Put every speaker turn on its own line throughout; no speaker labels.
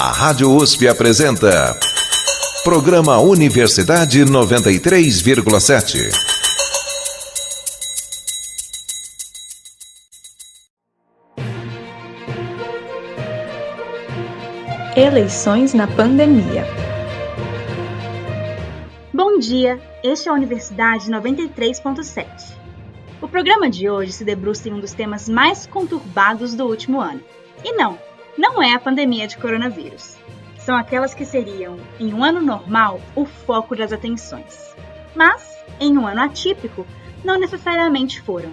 A Rádio USP apresenta Programa Universidade 93,7.
Eleições na pandemia.
Bom dia, este é a Universidade 93,7. O programa de hoje se debruça em um dos temas mais conturbados do último ano. E não é a pandemia de coronavírus. São aquelas que seriam, em um ano normal, o foco das atenções. Mas, em um ano atípico, não necessariamente foram.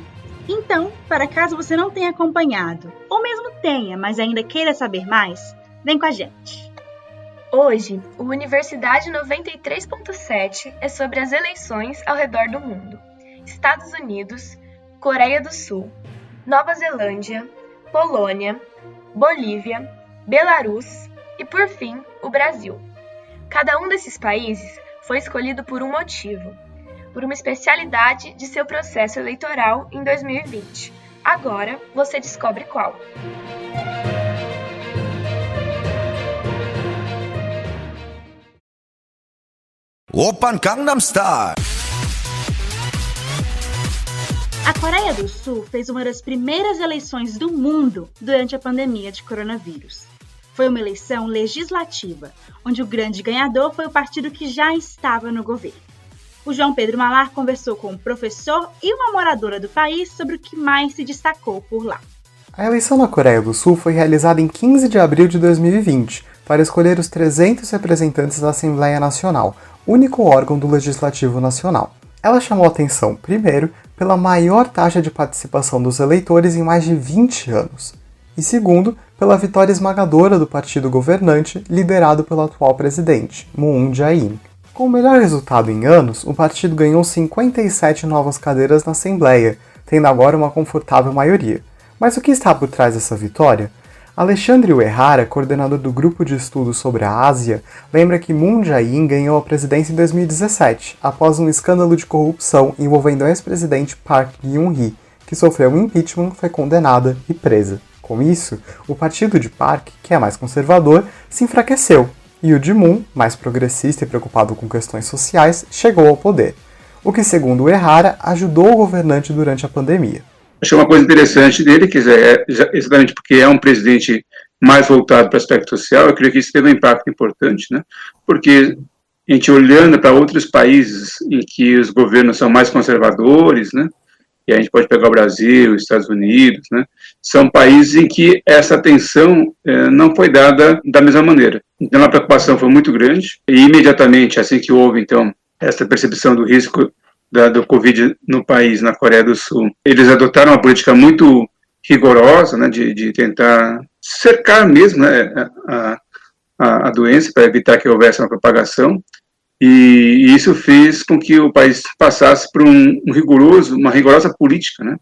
Então, para caso você não tenha acompanhado, ou mesmo tenha, mas ainda queira saber mais, vem com a gente.
Hoje, o Universidade 93,7 é sobre as eleições ao redor do mundo. Estados Unidos, Coreia do Sul, Nova Zelândia, Polônia, Bolívia, Belarus e, por fim, o Brasil. Cada um desses países foi escolhido por um motivo, por uma especialidade de seu processo eleitoral em 2020. Agora, você descobre qual.
Oppan Gangnam Style.
A Coreia do Sul fez uma das primeiras eleições do mundo durante a pandemia de coronavírus. Foi uma eleição legislativa, onde o grande ganhador foi o partido que já estava no governo. O João Pedro Malar conversou com um professor e uma moradora do país sobre o que mais se destacou por lá.
A eleição na Coreia do Sul foi realizada em 15 de abril de 2020 para escolher os 300 representantes da Assembleia Nacional, único órgão do Legislativo Nacional. Ela chamou atenção, primeiro, pela maior taxa de participação dos eleitores em mais de 20 anos, e segundo, pela vitória esmagadora do partido governante, liderado pelo atual presidente, Moon Jae-in. Com o melhor resultado em anos, o partido ganhou 57 novas cadeiras na Assembleia, tendo agora uma confortável maioria. Mas o que está por trás dessa vitória? Alexandre Uehara, coordenador do Grupo de Estudos sobre a Ásia, lembra que Moon Jae-in ganhou a presidência em 2017, após um escândalo de corrupção envolvendo o ex-presidente Park Geun-hye, que sofreu um impeachment, foi condenada e presa. Com isso, o partido de Park, que é mais conservador, se enfraqueceu, e o de Moon, mais progressista e preocupado com questões sociais, chegou ao poder, o que, segundo Uehara, ajudou o governante durante a pandemia.
Achei uma coisa interessante dele, que exatamente porque é um presidente mais voltado para o aspecto social, eu creio que isso teve um impacto importante, né? Porque a gente olhando para outros países em que os governos são mais conservadores, né? E a gente pode pegar o Brasil, os Estados Unidos, né? São países em que essa atenção não foi dada da mesma maneira. Então a preocupação foi muito grande e imediatamente, assim que houve então essa percepção do risco do Covid no país, na Coreia do Sul, eles adotaram uma política muito rigorosa, né, de tentar cercar mesmo, né, a doença para evitar que houvesse uma propagação, e isso fez com que o país passasse por uma rigorosa política, né,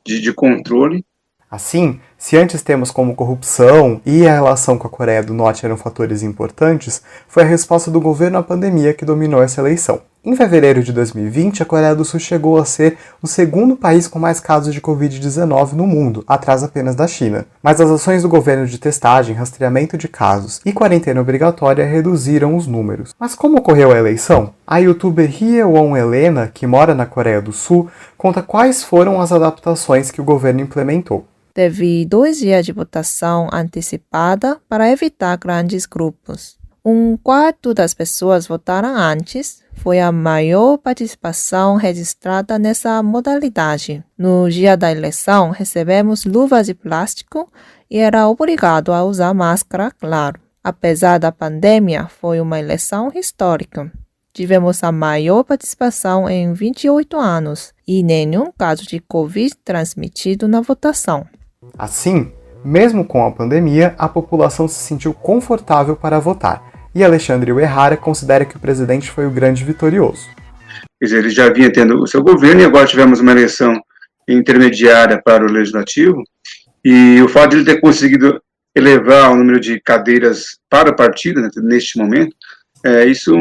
de controle.
Assim, se antes temas como corrupção e a relação com a Coreia do Norte eram fatores importantes, foi a resposta do governo à pandemia que dominou essa eleição. Em fevereiro de 2020, a Coreia do Sul chegou a ser o segundo país com mais casos de Covid-19 no mundo, atrás apenas da China. Mas as ações do governo de testagem, rastreamento de casos e quarentena obrigatória reduziram os números. Mas como ocorreu a eleição? A youtuber Hye-won Helena, que mora na Coreia do Sul, conta quais foram as adaptações que o governo implementou.
Teve 2 dias de votação antecipada para evitar grandes grupos. 1/4 das pessoas votaram antes. Foi a maior participação registrada nessa modalidade. No dia da eleição, recebemos luvas de plástico e era obrigado a usar máscara, claro. Apesar da pandemia, foi uma eleição histórica. Tivemos a maior participação em 28 anos e nenhum caso de Covid transmitido na votação.
Assim, mesmo com a pandemia, a população se sentiu confortável para votar, e Alexandre Uehara considera que o presidente foi o grande vitorioso.
Quer dizer, ele já vinha tendo o seu governo e agora tivemos uma eleição intermediária para o legislativo, e o fato de ele ter conseguido elevar o número de cadeiras para o partido, né, neste momento, isso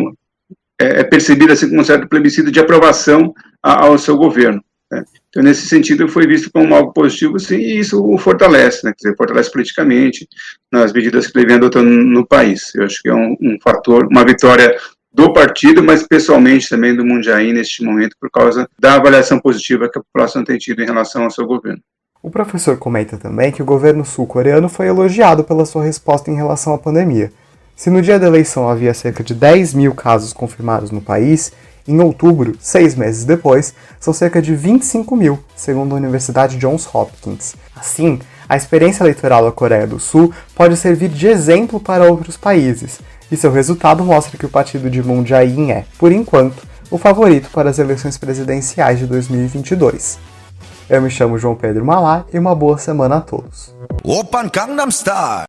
é percebido assim como um certo plebiscito de aprovação ao seu governo. né? Então, nesse sentido, foi visto como algo positivo, sim, e isso o fortalece, né? Quer dizer, fortalece politicamente nas medidas que ele vem adotando no país. Eu acho que é um fator, uma vitória do partido, mas pessoalmente também do Moon-Jae-in neste momento, por causa da avaliação positiva que a população tem tido em relação ao seu governo.
O professor comenta também que o governo sul-coreano foi elogiado pela sua resposta em relação à pandemia. Se no dia da eleição havia cerca de 10 mil casos confirmados no país, em outubro, 6 meses depois, são cerca de 25 mil, segundo a Universidade Johns Hopkins. Assim, a experiência eleitoral da Coreia do Sul pode servir de exemplo para outros países, e seu resultado mostra que o partido de Moon Jae-in é, por enquanto, o favorito para as eleições presidenciais de 2022. Eu me chamo João Pedro Malá e uma boa semana a todos.
Oppan Gangnam Style.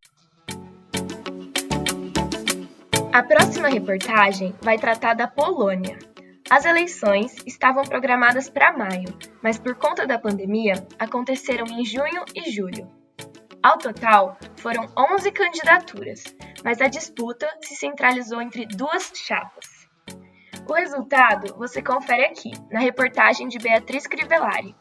A próxima reportagem vai tratar da Polônia. As eleições estavam programadas para maio, mas por conta da pandemia, aconteceram em junho e julho. Ao total, foram 11 candidaturas, mas a disputa se centralizou entre duas chapas. O resultado você confere aqui, na reportagem de Beatriz Crivellari.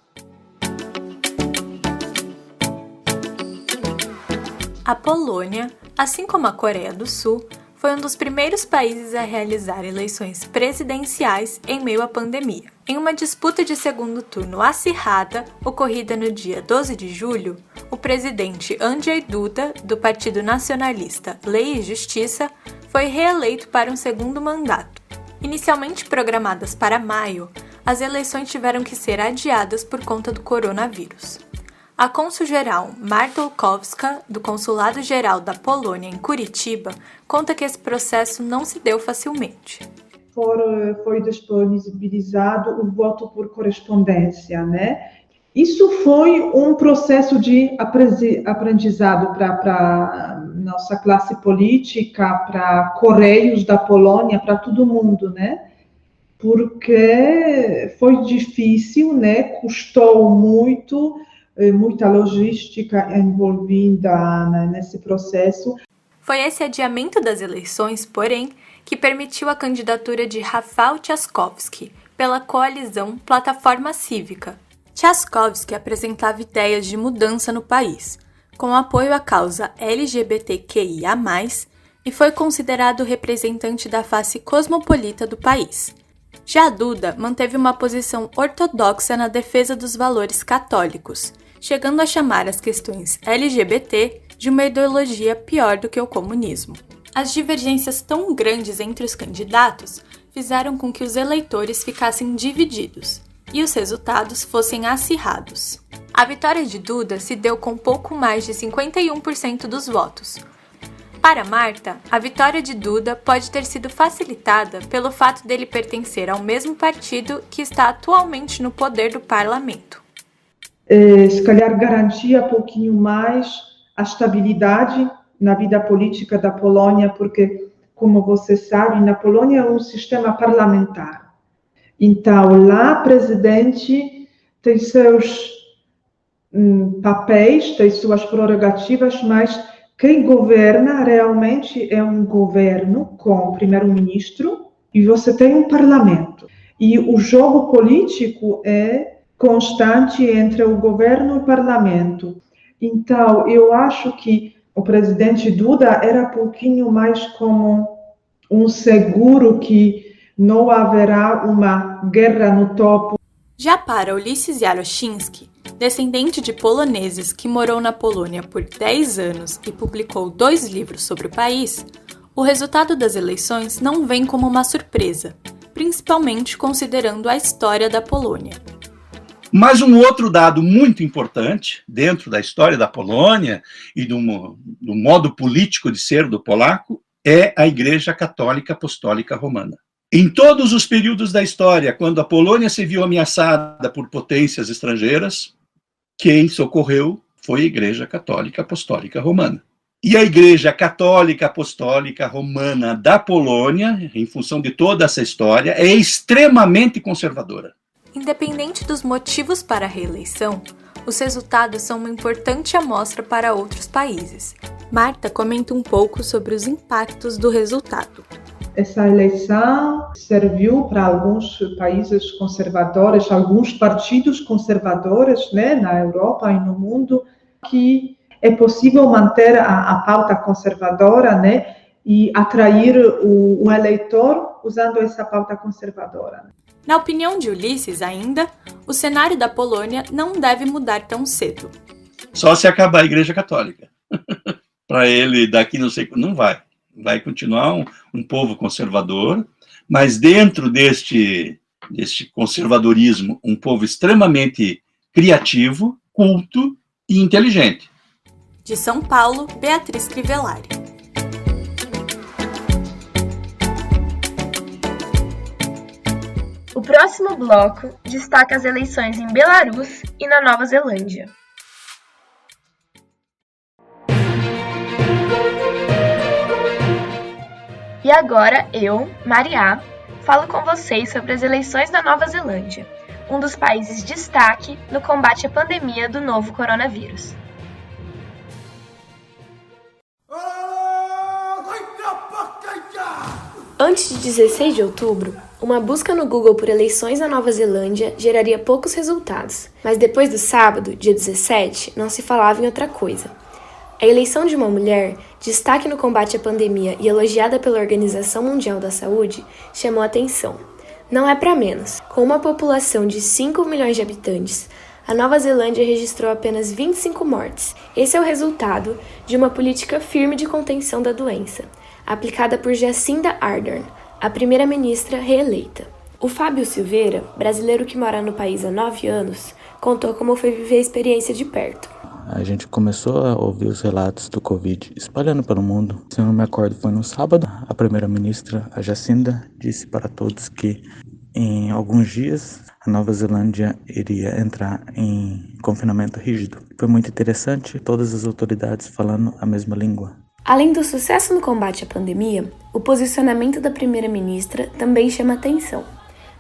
A Polônia, assim como a Coreia do Sul, foi um dos primeiros países a realizar eleições presidenciais em meio à pandemia. Em uma disputa de segundo turno acirrada, ocorrida no dia 12 de julho, o presidente Andrzej Duda, do Partido Nacionalista Lei e Justiça, foi reeleito para um segundo mandato. Inicialmente programadas para maio, as eleições tiveram que ser adiadas por conta do coronavírus. A cônsul-geral Marta Olkowska, do Consulado-Geral da Polônia em Curitiba, conta que esse processo não se deu facilmente.
Foi disponibilizado o voto por correspondência, né? Isso foi um processo de aprendizado para nossa classe política, para Correios da Polônia, para todo mundo, né? Porque foi difícil, né? Custou muito, muita logística envolvida nesse processo.
Foi esse adiamento das eleições, porém, que permitiu a candidatura de Rafał Trzaskowski pela coalizão Plataforma Cívica. Trzaskowski apresentava ideias de mudança no país, com apoio à causa LGBTQIA+, e foi considerado representante da face cosmopolita do país. Já Duda manteve uma posição ortodoxa na defesa dos valores católicos, chegando a chamar as questões LGBT de uma ideologia pior do que o comunismo. As divergências tão grandes entre os candidatos fizeram com que os eleitores ficassem divididos e os resultados fossem acirrados. A vitória de Duda se deu com pouco mais de 51% dos votos. Para Marta, a vitória de Duda pode ter sido facilitada pelo fato dele pertencer ao mesmo partido que está atualmente no poder do parlamento.
Se calhar garantia um pouquinho mais a estabilidade na vida política da Polônia, porque, como você sabe, na Polônia é um sistema parlamentar. Então, lá o presidente tem seus papéis, tem suas prerrogativas, mas quem governa realmente é um governo com o primeiro-ministro e você tem um parlamento. E o jogo político é constante entre o governo e o parlamento. Então, eu acho que o presidente Duda era um pouquinho mais como um seguro que não haverá uma guerra no topo.
Já para Ulisses Jaroszyński, descendente de poloneses que morou na Polônia por 10 anos e publicou 2 livros sobre o país, o resultado das eleições não vem como uma surpresa, principalmente considerando a história da Polônia.
Mas um outro dado muito importante dentro da história da Polônia e do modo político de ser do polaco é a Igreja Católica Apostólica Romana. Em todos os períodos da história, quando a Polônia se viu ameaçada por potências estrangeiras, quem socorreu foi a Igreja Católica Apostólica Romana. E a Igreja Católica Apostólica Romana da Polônia, em função de toda essa história, é extremamente conservadora.
Independente dos motivos para a reeleição, os resultados são uma importante amostra para outros países. Marta comenta um pouco sobre os impactos do resultado.
essa eleição serviu para alguns países conservadores, alguns partidos conservadores, né, na Europa e no mundo, que é possível manter a pauta conservadora, né, e atrair o eleitor usando essa pauta conservadora.
Na opinião de Ulisses, ainda, o cenário da Polônia não deve mudar tão cedo.
Só se acabar a Igreja Católica. Para ele, daqui não sei, não vai. Vai continuar um povo conservador, mas dentro deste conservadorismo, um povo extremamente criativo, culto e inteligente.
De São Paulo, Beatriz Crivellari.
O próximo bloco destaca as eleições em Belarus e na Nova Zelândia. E agora eu, Mariá, falo com vocês sobre as eleições da Nova Zelândia, um dos países destaque no combate à pandemia do novo coronavírus. Antes de 16 de outubro, uma busca no Google por eleições na Nova Zelândia geraria poucos resultados, mas depois do sábado, dia 17, não se falava em outra coisa. A eleição de uma mulher, destaque no combate à pandemia e elogiada pela Organização Mundial da Saúde, chamou a atenção. Não é para menos. Com uma população de 5 milhões de habitantes, a Nova Zelândia registrou apenas 25 mortes. Esse é o resultado de uma política firme de contenção da doença, aplicada por Jacinda Ardern, a primeira-ministra reeleita. O Fábio Silveira, brasileiro que mora no país há 9 anos, contou como foi viver a experiência de perto.
A gente começou a ouvir os relatos do Covid espalhando pelo mundo. Se eu não me acordo, foi no sábado. A primeira-ministra, a Jacinda, disse para todos que em alguns dias a Nova Zelândia iria entrar em confinamento rígido. Foi muito interessante, todas as autoridades falando a mesma língua.
Além do sucesso no combate à pandemia, o posicionamento da primeira-ministra também chama atenção.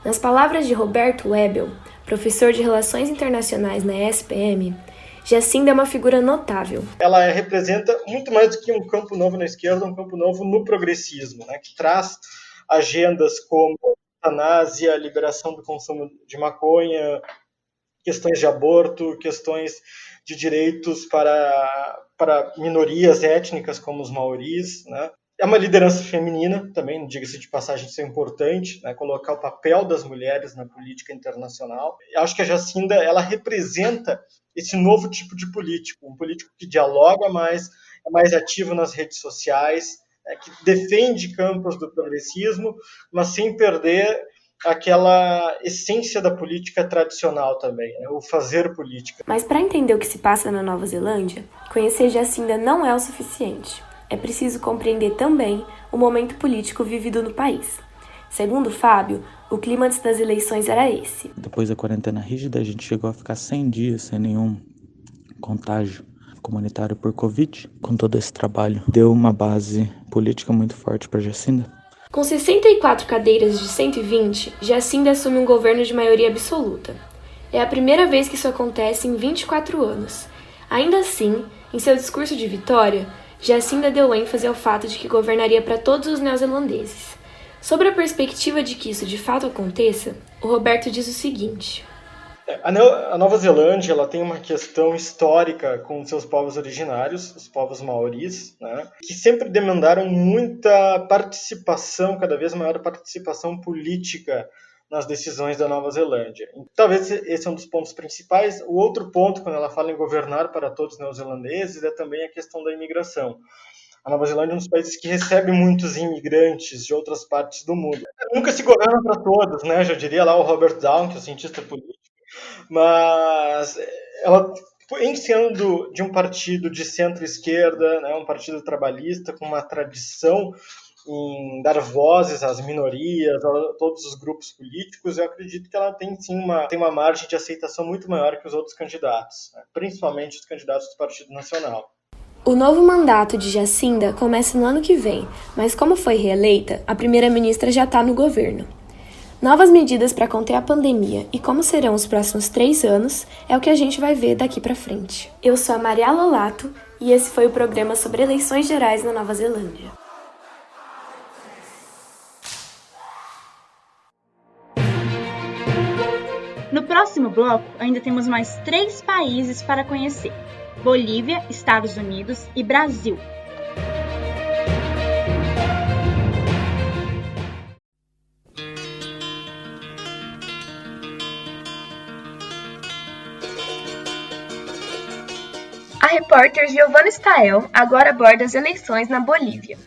Nas palavras de Roberto Webel, professor de Relações Internacionais na ESPM, Jacinda é uma figura notável.
Ela representa muito mais do que um campo novo na esquerda, um campo novo no progressismo, né, que traz agendas como eutanásia, liberação do consumo de maconha, questões de aborto, questões de direitos para minorias étnicas como os maoris, né. É uma liderança feminina também, diga-se de passagem, isso é importante, né, colocar o papel das mulheres na política internacional. Eu acho que a Jacinda, ela representa esse novo tipo de político, um político que dialoga mais, é mais ativo nas redes sociais, que defende campos do progressismo, mas sem perder aquela essência da política tradicional também, né, o fazer política.
Mas para entender o que se passa na Nova Zelândia, conhecer Jacinda não é o suficiente. É preciso compreender também o momento político vivido no país. Segundo Fábio, o clima antes das eleições era esse.
Depois da quarentena rígida, a gente chegou a ficar 100 dias sem nenhum contágio comunitário por Covid. Com todo esse trabalho, deu uma base política muito forte para Jacinda.
Com 64 cadeiras de 120, Jacinda assume um governo de maioria absoluta. É a primeira vez que isso acontece em 24 anos. Ainda assim, em seu discurso de vitória, Jacinda deu ênfase ao fato de que governaria para todos os neozelandeses. Sobre a perspectiva de que isso de fato aconteça, o Roberto diz o seguinte.
A Nova Zelândia ela tem uma questão histórica com seus povos originários, os povos maoris, né, que sempre demandaram muita participação, cada vez maior participação política nas decisões da Nova Zelândia. Talvez esse é um dos pontos principais. O outro ponto, quando ela fala em governar para todos os neozelandeses, é também a questão da imigração. A Nova Zelândia é um dos países que recebe muitos imigrantes de outras partes do mundo. Nunca se governa para todos, né? Já diria lá o Robert Down, que é o cientista político. Mas ela, em sendo de um partido de centro-esquerda, né, um partido trabalhista com uma tradição em dar vozes às minorias, a todos os grupos políticos, eu acredito que ela tem sim uma margem de aceitação muito maior que os outros candidatos, né, principalmente os candidatos do Partido Nacional.
O novo mandato de Jacinda começa no ano que vem, mas como foi reeleita, a primeira-ministra já está no governo. Novas medidas para conter a pandemia e como serão os próximos 3 anos é o que a gente vai ver daqui para frente. Eu sou a Maria Lolato e esse foi o programa sobre eleições gerais na Nova Zelândia.
bloco, ainda temos mais 3 países para conhecer: Bolívia, Estados Unidos e Brasil.
A repórter Giovanna Stael agora aborda as eleições na Bolívia.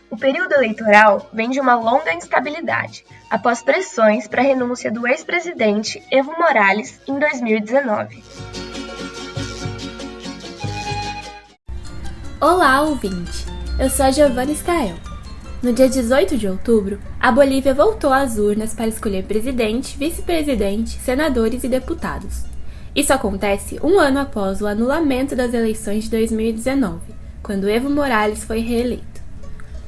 O período eleitoral vem de uma longa instabilidade, após pressões para a renúncia do ex-presidente Evo Morales em 2019.
Olá, ouvinte! Eu sou a Giovanna Stael. No dia 18 de outubro, a Bolívia voltou às urnas para escolher presidente, vice-presidente, senadores e deputados. Isso acontece um ano após o anulamento das eleições de 2019, quando Evo Morales foi reeleito.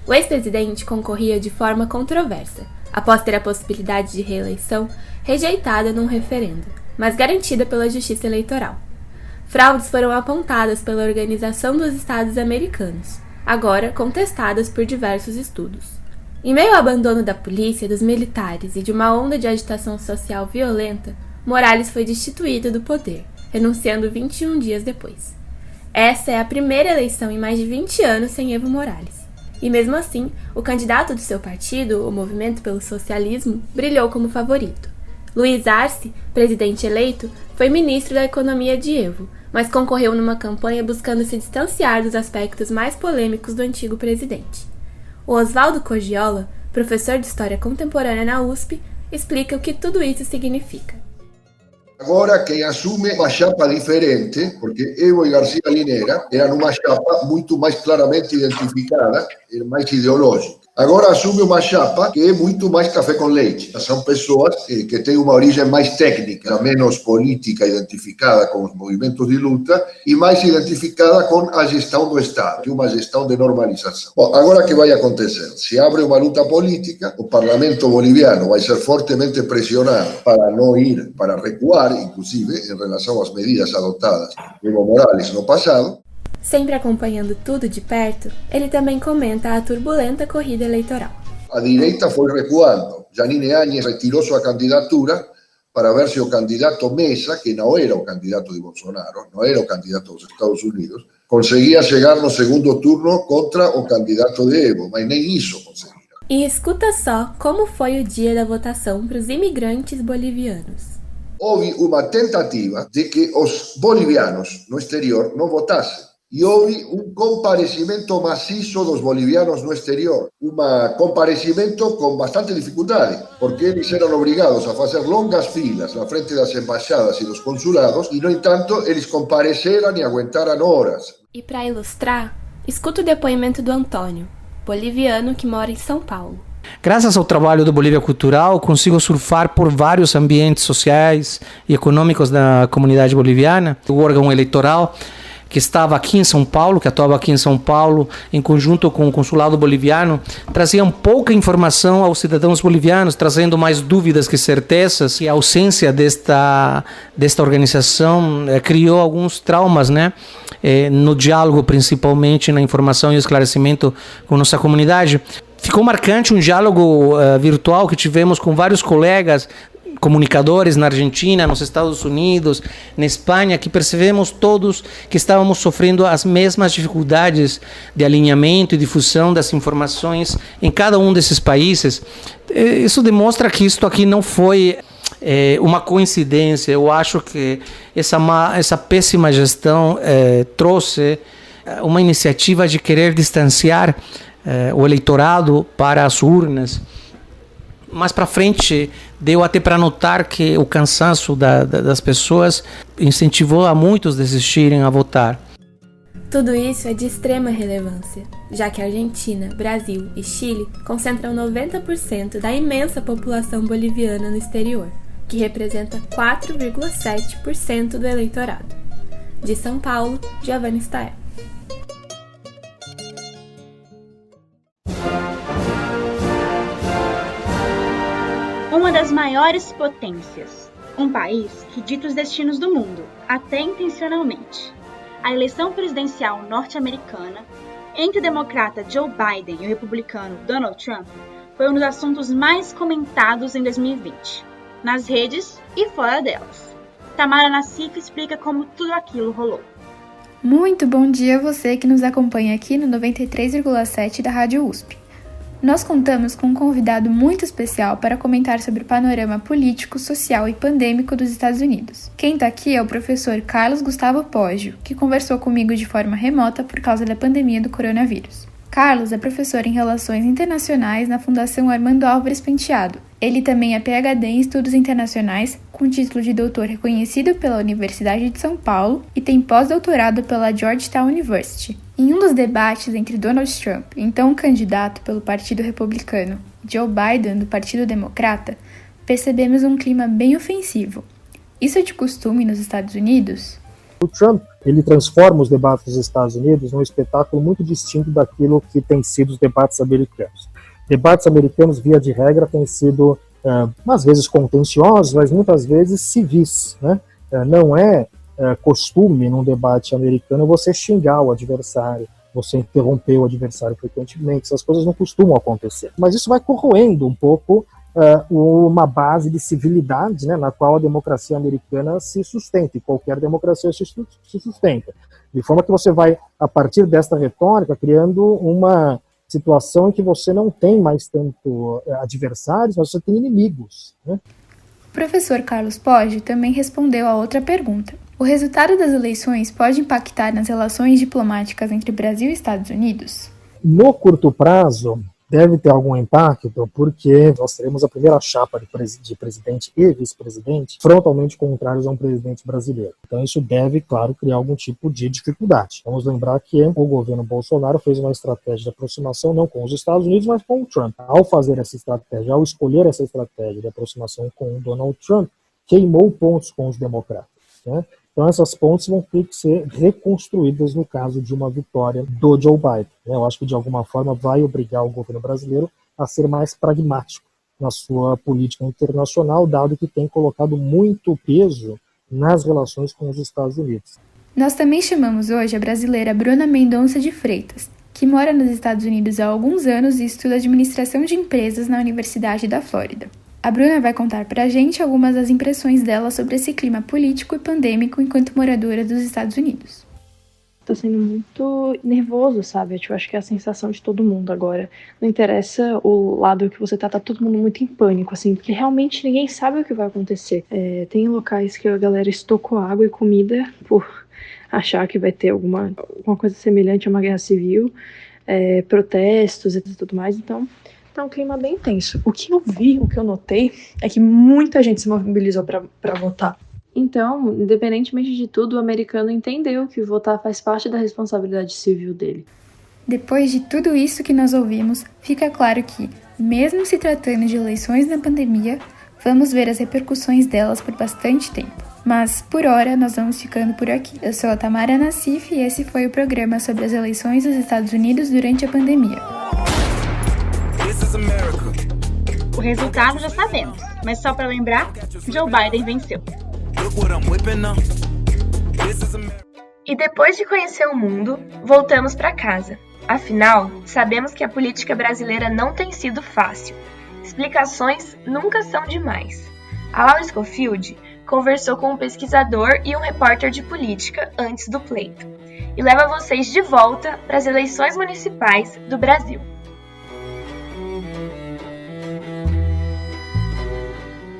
O ex-presidente concorria de forma controversa, após ter a possibilidade de reeleição rejeitada num referendo, mas garantida pela Justiça Eleitoral. Fraudes foram apontadas pela Organização dos Estados Americanos, agora contestadas por diversos estudos. Em meio ao abandono da polícia, dos militares e de uma onda de agitação social violenta, Morales foi destituído do poder, renunciando 21 dias depois. Essa é a primeira eleição em mais de 20 anos sem Evo Morales. E mesmo assim, o candidato do seu partido, o Movimento pelo Socialismo, brilhou como favorito. Luiz Arce, presidente eleito, foi ministro da Economia de Evo, mas concorreu numa campanha buscando se distanciar dos aspectos mais polêmicos do antigo presidente. O Oswaldo Cogiola, professor de História Contemporânea na USP, explica o que tudo isso significa.
Agora quem assume uma chapa diferente, porque Evo e García Linera eram uma chapa muito mais claramente identificada, mais ideológica. Agora assume uma chapa que é muito mais café com leite. São pessoas que têm uma origem mais técnica, menos política identificada com os movimentos de luta e mais identificada com a gestão do Estado, que é uma gestão de normalização. Bom, agora o que vai acontecer? Se abre uma luta política, o parlamento boliviano vai ser fortemente pressionado para não ir, para recuar, inclusive, em relação às medidas adotadas por Evo Morales no passado.
Sempre acompanhando tudo de perto, ele também comenta a turbulenta corrida eleitoral.
A direita foi recuando. Janine Áñez retirou sua candidatura para ver se o candidato Mesa, que não era o candidato de Bolsonaro, não era o candidato dos Estados Unidos, conseguia chegar no segundo turno contra o candidato de Evo, mas nem isso conseguiram.
E escuta só como foi o dia da votação para os imigrantes bolivianos.
Houve uma tentativa de que os bolivianos no exterior não votassem. E houve comparecimento maciço dos bolivianos no exterior. Comparecimento com bastante dificuldade, porque eles eram obrigados a fazer longas filas na frente das embaixadas e dos consulados, e, no entanto, eles compareceram e aguentaram horas.
E para ilustrar, escuta o depoimento do Antônio, boliviano que mora em São Paulo.
Graças ao trabalho do Bolívia Cultural, consigo surfar por vários ambientes sociais e econômicos da comunidade boliviana. O órgão eleitoral que estava aqui em São Paulo, que atuava aqui em São Paulo, em conjunto com o consulado boliviano, traziam pouca informação aos cidadãos bolivianos, trazendo mais dúvidas que certezas, e a ausência desta organização criou alguns traumas, né? No diálogo, principalmente na informação e esclarecimento com nossa comunidade. Ficou marcante um diálogo virtual que tivemos com vários colegas comunicadores na Argentina, nos Estados Unidos, na Espanha, que percebemos todos que estávamos sofrendo as mesmas dificuldades de alinhamento e difusão das informações em cada um desses países. Isso demonstra que isto aqui não foi uma coincidência. Eu acho que essa péssima gestão trouxe uma iniciativa de querer distanciar o eleitorado para as urnas. Mais para frente, deu até para notar que o cansaço das pessoas incentivou a muitos desistirem a votar.
Tudo isso é de extrema relevância, já que a Argentina, Brasil e Chile concentram 90% da imensa população boliviana no exterior, que representa 4,7% do eleitorado. De São Paulo, Giovanna Stael.
Uma das maiores potências, um país que dita os destinos do mundo, até intencionalmente. A eleição presidencial norte-americana entre o democrata Joe Biden e o republicano Donald Trump foi um dos assuntos mais comentados em 2020, nas redes e fora delas. Tamara Nassif explica como tudo aquilo rolou.
Muito bom dia a você que nos acompanha aqui no 93,7 da Rádio USP. Nós contamos com um convidado muito especial para comentar sobre o panorama político, social e pandêmico dos Estados Unidos. Quem está aqui é o professor Carlos Gustavo Poggio, que conversou comigo de forma remota por causa da pandemia do coronavírus. Carlos é professor em Relações Internacionais na Fundação Armando Álvares Penteado. Ele também é PhD em Estudos Internacionais, com título de doutor reconhecido pela Universidade de São Paulo e tem pós-doutorado pela Georgetown University. Em um dos debates entre Donald Trump, então candidato pelo Partido Republicano, e Joe Biden, do Partido Democrata, percebemos um clima bem ofensivo. Isso é de costume nos Estados Unidos?
O Trump, ele transforma os debates dos Estados Unidos num espetáculo muito distinto daquilo que tem sido os debates americanos. Debates americanos, via de regra, têm sido, às vezes, contenciosos, mas muitas vezes civis, né? Não é costume, num debate americano, você xingar o adversário, você interromper o adversário frequentemente, essas coisas não costumam acontecer. Mas isso vai corroendo um pouco uma base de civilidade, né, na qual a democracia americana se sustenta, e qualquer democracia se sustenta. De forma que você vai, a partir desta retórica, criando uma situação em que você não tem mais tanto adversários, mas você tem inimigos, né?
O professor Carlos Poggio também respondeu a outra pergunta. O resultado das eleições pode impactar nas relações diplomáticas entre Brasil e Estados Unidos?
No curto prazo, deve ter algum impacto, porque nós teremos a primeira chapa de presidente e vice-presidente frontalmente contrários a um presidente brasileiro. Então isso deve, claro, criar algum tipo de dificuldade. Vamos lembrar que o governo Bolsonaro fez uma estratégia de aproximação não com os Estados Unidos, mas com o Trump. Ao fazer essa estratégia, ao escolher essa estratégia de aproximação com o Donald Trump, queimou pontos com os democratas, né? Então essas pontes vão ter que ser reconstruídas no caso de uma vitória do Joe Biden. Eu acho que de alguma forma vai obrigar o governo brasileiro a ser mais pragmático na sua política internacional, dado que tem colocado muito peso nas relações com os Estados Unidos.
Nós também chamamos hoje a brasileira Bruna Mendonça de Freitas, que mora nos Estados Unidos há alguns anos e estuda administração de empresas na Universidade da Flórida. A Bruna vai contar pra gente algumas das impressões dela sobre esse clima político e pandêmico enquanto moradora dos Estados Unidos.
Tá sendo muito nervoso, sabe? Eu acho que é a sensação de todo mundo agora. Não interessa o lado que você tá todo mundo muito em pânico, assim, porque realmente ninguém sabe o que vai acontecer. Tem locais que a galera estocou água e comida por achar que vai ter alguma coisa semelhante a uma guerra civil, protestos e tudo mais, então tá um clima bem tenso. O que eu vi, o que eu notei, é que muita gente se mobilizou pra votar. Então, independentemente de tudo, o americano entendeu que votar faz parte da responsabilidade civil dele.
Depois de tudo isso que nós ouvimos, fica claro que, mesmo se tratando de eleições na pandemia, vamos ver as repercussões delas por bastante tempo. Mas, por hora, nós vamos ficando por aqui. Eu sou a Tamara Nassif e esse foi o programa sobre as eleições dos Estados Unidos durante a pandemia.
O resultado já sabemos, mas só para lembrar, Joe Biden venceu.
E depois de conhecer o mundo, voltamos para casa. Afinal, sabemos que a política brasileira não tem sido fácil. Explicações nunca são demais. A Laura Scofield conversou com um pesquisador e um repórter de política antes do pleito e leva vocês de volta para as eleições municipais do Brasil.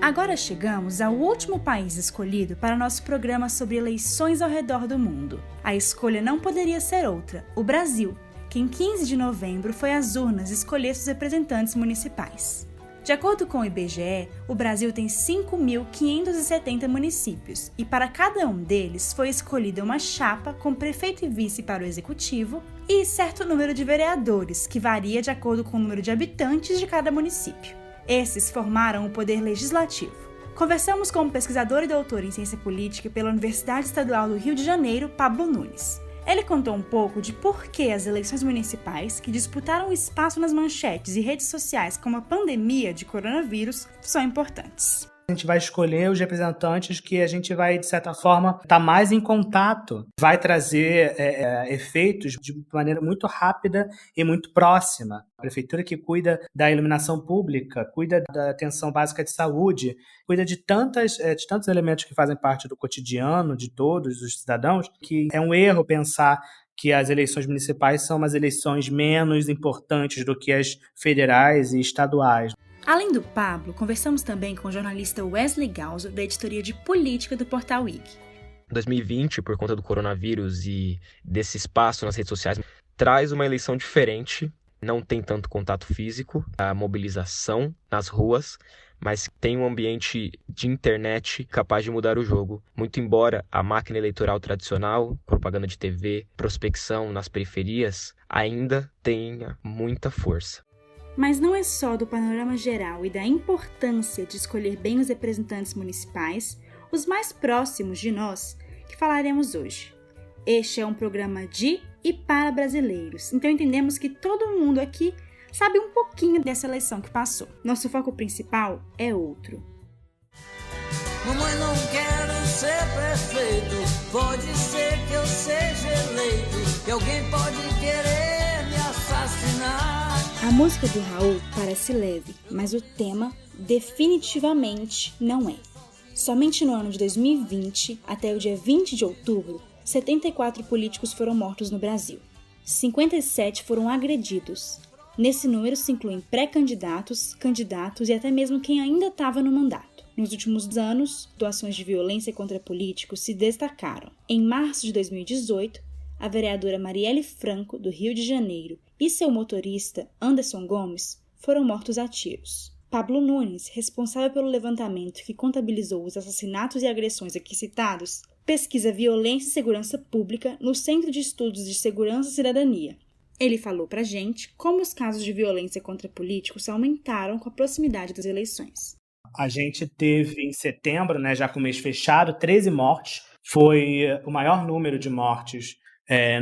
Agora chegamos ao último país escolhido para nosso programa sobre eleições ao redor do mundo. A escolha não poderia ser outra, o Brasil, que em 15 de novembro foi às urnas escolher seus representantes municipais. De acordo com o IBGE, o Brasil tem 5.570 municípios e para cada um deles foi escolhida uma chapa com prefeito e vice para o executivo e certo número de vereadores, que varia de acordo com o número de habitantes de cada município. Esses formaram o poder legislativo. Conversamos com um pesquisador e doutor em ciência política pela Universidade Estadual do Rio de Janeiro, Pablo Nunes. Ele contou um pouco de por que as eleições municipais, que disputaram espaço nas manchetes e redes sociais com a pandemia de coronavírus, são importantes.
A gente vai escolher os representantes que a gente vai, de certa forma, estar mais em contato. Vai trazer efeitos de maneira muito rápida e muito próxima. A prefeitura que cuida da iluminação pública, cuida da atenção básica de saúde, cuida de tantos elementos que fazem parte do cotidiano de todos os cidadãos, que é um erro pensar que as eleições municipais são umas eleições menos importantes do que as federais e estaduais.
Além do Pablo, conversamos também com o jornalista Wesley Galzo, da editoria de política do Portal Wiki.
2020, por conta do coronavírus e desse espaço nas redes sociais, traz uma eleição diferente. Não tem tanto contato físico, a mobilização nas ruas, mas tem um ambiente de internet capaz de mudar o jogo. Muito embora a máquina eleitoral tradicional, propaganda de TV, prospecção nas periferias, ainda tenha muita força.
Mas não é só do panorama geral e da importância de escolher bem os representantes municipais, os mais próximos de nós, que falaremos hoje. Este é um programa de e para brasileiros, então entendemos que todo mundo aqui sabe um pouquinho dessa eleição que passou. Nosso foco principal é outro.
Mamãe, não quero ser prefeito, pode ser que eu seja eleito, que alguém pode querer me assassinar.
A música do Raul parece leve, mas o tema definitivamente não é. Somente no ano de 2020, até o dia 20 de outubro, 74 políticos foram mortos no Brasil. 57 foram agredidos. Nesse número se incluem pré-candidatos, candidatos e até mesmo quem ainda estava no mandato. Nos últimos anos, situações de violência contra políticos se destacaram. Em março de 2018, a vereadora Marielle Franco, do Rio de Janeiro, e seu motorista, Anderson Gomes, foram mortos a tiros. Pablo Nunes, responsável pelo levantamento que contabilizou os assassinatos e agressões aqui citados, pesquisa violência e segurança pública no Centro de Estudos de Segurança e Cidadania. Ele falou pra gente como os casos de violência contra políticos aumentaram com a proximidade das eleições.
A gente teve em setembro, já com o mês fechado, 13 mortes. Foi o maior número de mortes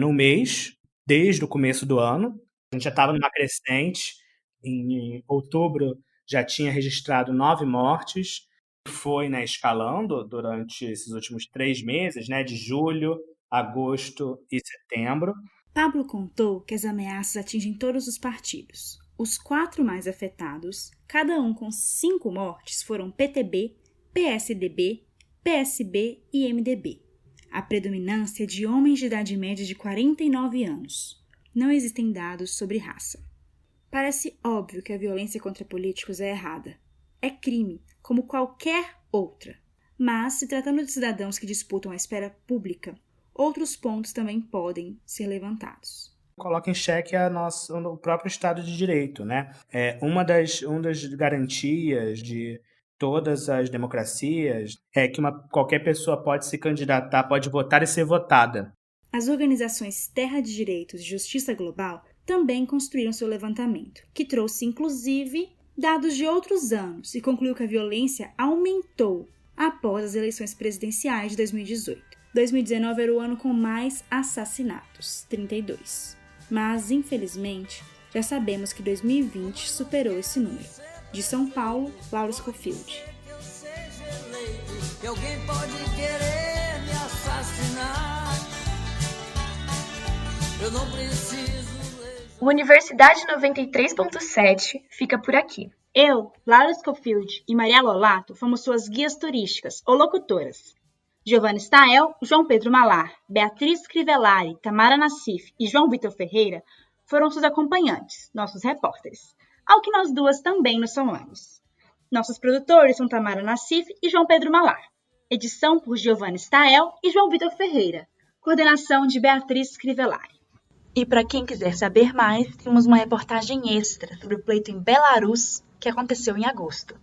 no mês, desde o começo do ano. A gente já estava numa crescente. Em outubro já tinha registrado 9 mortes. Foi escalando durante esses últimos 3 meses, de julho, agosto e setembro.
Pablo contou que as ameaças atingem todos os partidos. Os 4 mais afetados, cada um com 5 mortes, foram PTB, PSDB, PSB e MDB. A predominância é de homens de idade média de 49 anos. Não existem dados sobre raça. Parece óbvio que a violência contra políticos é errada. É crime, como qualquer outra. Mas, se tratando de cidadãos que disputam a esfera pública, outros pontos também podem ser levantados.
Coloca em xeque o próprio Estado de Direito, Uma das garantias de todas as democracias é que qualquer pessoa pode se candidatar, pode votar e ser votada.
As organizações Terra de Direitos e Justiça Global também construíram seu levantamento, que trouxe, inclusive, dados de outros anos e concluiu que a violência aumentou após as eleições presidenciais de 2018. 2019 era o ano com mais assassinatos, 32. Mas, infelizmente, já sabemos que 2020 superou esse número. De São Paulo, Laura Scofield.
Que alguém pode querer me assassinar. Eu não preciso.
O Universidade 93.7 fica por aqui.
Eu, Laura Scofield e Maria Lolato fomos suas guias turísticas ou locutoras. Giovanna Stael, João Pedro Malar, Beatriz Crivellari, Tamara Nassif e João Vitor Ferreira foram seus acompanhantes, nossos repórteres, ao que nós duas também nos somamos. Nossos produtores são Tamara Nassif e João Pedro Malar. Edição por Giovanna Stael e João Vitor Ferreira. Coordenação de Beatriz Crivellari.
E para quem quiser saber mais, temos uma reportagem extra sobre o pleito em Belarus que aconteceu em agosto.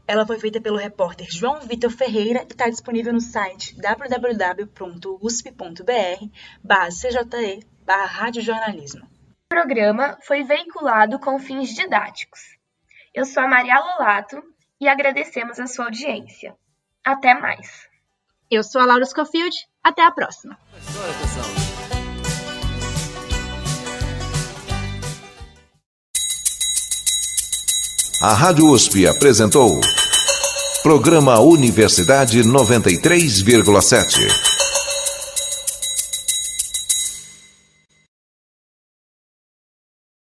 Ela foi feita pelo repórter João Vitor Ferreira e está disponível no site www.usp.br/cje/radiojornalismo.
O programa foi veiculado com fins didáticos. Eu sou a Maria Lolato e agradecemos a sua audiência. Até mais.
Eu sou a Laura Scofield. Até a próxima.
A Rádio USP apresentou Programa Universidade 93,7.